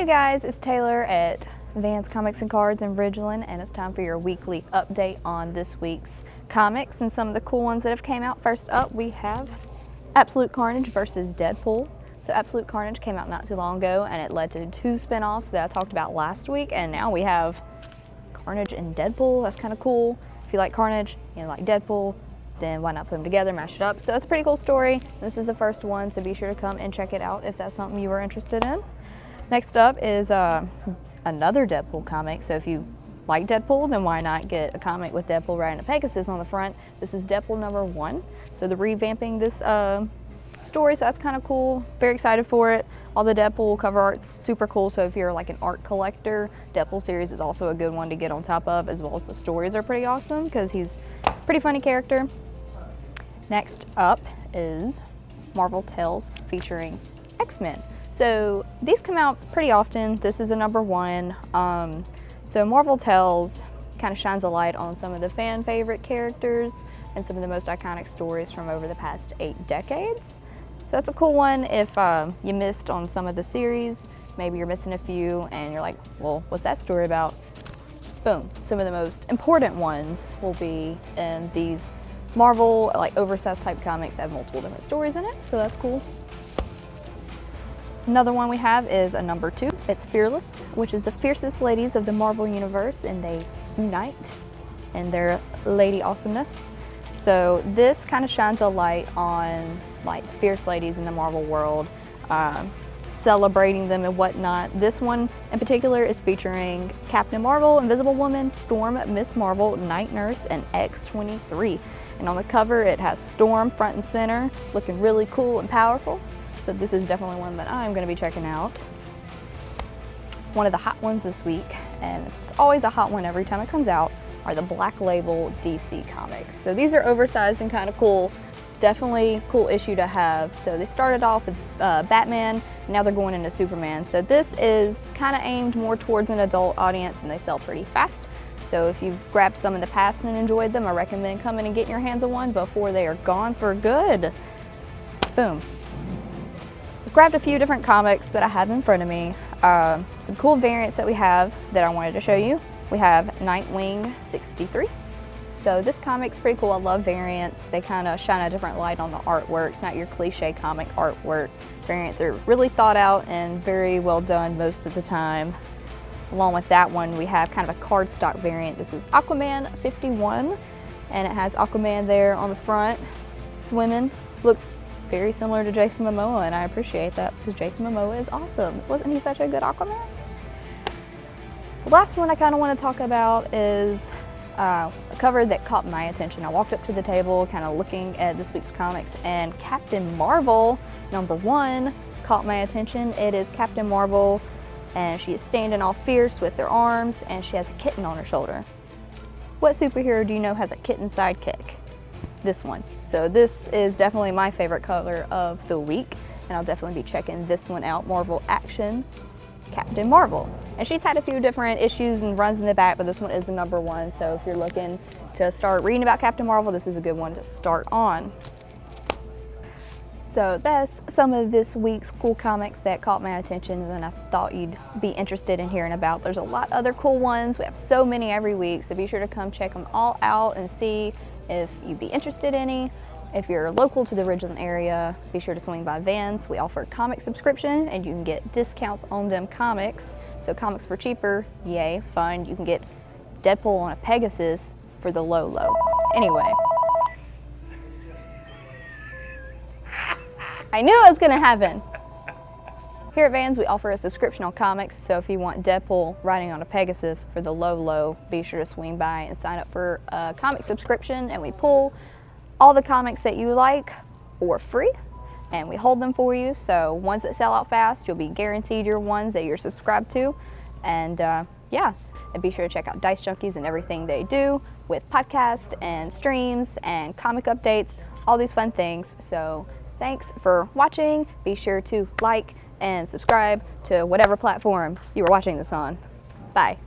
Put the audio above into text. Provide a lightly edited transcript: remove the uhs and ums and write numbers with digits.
Hey guys, it's Taylor at Vans Comics and Cards in Ridgeland, and it's time for your weekly update on this week's comics and some of the cool ones that have came out. First up, we have Absolute Carnage versus Deadpool. So Absolute Carnage came out not too long ago, and it led to 2 spin-offs that I talked about last week, and now we have Carnage and Deadpool. That's kind of cool. If you like Carnage and you like Deadpool, then why not put them together, mash it up. So it's a pretty cool story. This is the first one, so be sure to come and check it out if that's something you were interested in. Next up is another Deadpool comic. So if you like Deadpool, then why not get a comic with Deadpool riding a Pegasus on the front. This is Deadpool #1. So they're revamping this story, so that's kind of cool. Very excited for it. All the Deadpool cover art's super cool, so if you're like an art collector, Deadpool series is also a good one to get on top of, as well as the stories are pretty awesome because he's a pretty funny character. Next up is Marvel Tales featuring X-Men. So these come out pretty often. This is a #1. So Marvel Tales kind of shines a light on some of the fan favorite characters and some of the most iconic stories from over the past 8 decades. So that's a cool one if you missed on some of the series. Maybe you're missing a few and you're like, well, what's that story about? Boom. Some of the most important ones will be in these Marvel, like oversized type comics that have multiple different stories in it. So that's cool. Another one we have is a #2. It's Fearless, which is the fiercest ladies of the Marvel Universe, and they unite in their lady awesomeness. So this kind of shines a light on like fierce ladies in the Marvel world, celebrating them and whatnot. This one in particular is featuring Captain Marvel, Invisible Woman, Storm, Miss Marvel, Night Nurse, and X-23. And on the cover it has Storm front and center, looking really cool and powerful. So this is definitely one that I'm going to be checking out. One of the hot ones this week, and it's always a hot one every time it comes out, are the Black Label DC comics. So these are oversized and kind of cool. Definitely cool issue to have. So they started off with Batman, now they're going into Superman. So this is kind of aimed more towards an adult audience, and they sell pretty fast. So if you've grabbed some in the past and enjoyed them, I recommend coming and getting your hands on one before they are gone for good. Boom. Grabbed a few different comics that I have in front of me. Some cool variants that we have that I wanted to show you. We have Nightwing 63. So this comic's pretty cool. I love variants. They kind of shine a different light on the artwork. It's not your cliche comic artwork. Variants are really thought out and very well done most of the time. Along with that one, we have kind of a cardstock variant. This is Aquaman 51, and it has Aquaman there on the front, swimming. Looks very similar to Jason Momoa, and I appreciate that because Jason Momoa is awesome. Wasn't he such a good Aquaman? The last one I kind of want to talk about is a cover that caught my attention. I walked up to the table kind of looking at this week's comics, and Captain Marvel #1 caught my attention. It is Captain Marvel, and she is standing all fierce with her arms, and she has a kitten on her shoulder. What superhero do you know has a kitten sidekick? This one. So this is definitely my favorite color of the week, and I'll definitely be checking this one out. Marvel Action Captain Marvel. And she's had a few different issues and runs in the back, but this one is the #1. So if you're looking to start reading about Captain Marvel, this is a good one to start on. So that's some of this week's cool comics that caught my attention and I thought you'd be interested in hearing about. There's a lot of other cool ones. We have so many every week, so be sure to come check them all out and see if you'd be interested in any. If you're local to the Ridgeland area, be sure to swing by Vans. We offer a comic subscription and you can get discounts on them comics. So comics for cheaper, yay, fun. You can get Deadpool on a Pegasus for the low. Anyway. I knew it was gonna happen. Here at Vans, we offer a subscription on comics, so if you want Deadpool riding on a Pegasus for the low, be sure to swing by and sign up for a comic subscription, and we pull all the comics that you like for free, and we hold them for you. So ones that sell out fast, you'll be guaranteed your ones that you're subscribed to. And yeah, and be sure to check out Dicejunkies and everything they do with podcasts and streams and comic updates, all these fun things. So thanks for watching. Be sure to like and subscribe to whatever platform you are watching this on. Bye.